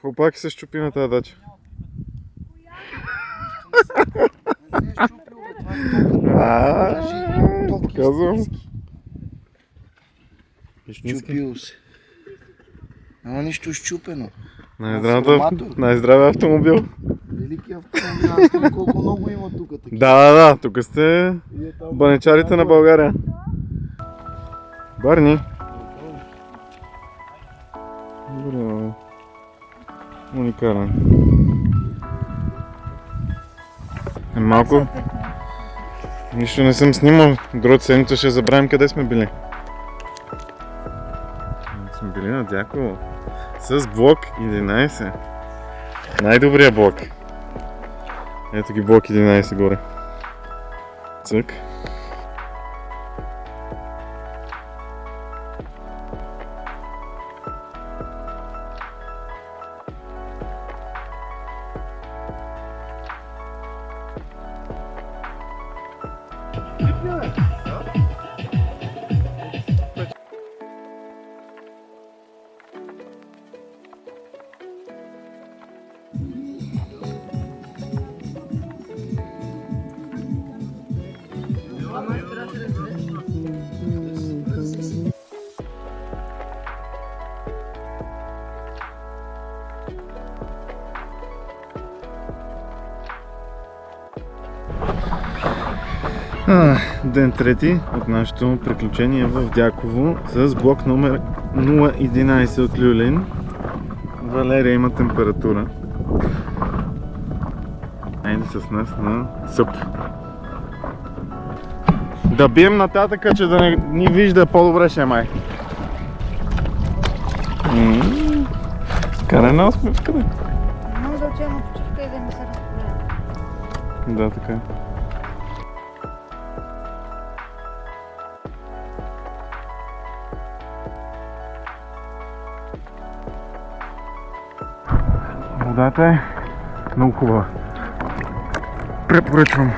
хлопаки се щупи на тази дача. Показвам. Щупил се. Няма нищо щупено. Най-здраве автомобил. Велики автомобил, аз знам колко много има тук. Да, тук сте баничарите на България. Барни. Добре, уникален. Малко. Нищо не съм снимал. Другата седмица ще забравим къде сме били. Сме били на Дяково. С блок 11. Най-добрият блок. Ето ги блок 11 горе. Цък. Ден трети от нашето приключение в Дяково с блок номер 011 от Люлин. Валерия има температура. Айде с нас на съп. Да бием нататъка, че да не ни вижда по-добре ще май. Карай на усмивка, да. Може да отидем на почивка и да не се разправим. Да, така е. Водата е много хубава. Препоръчвам.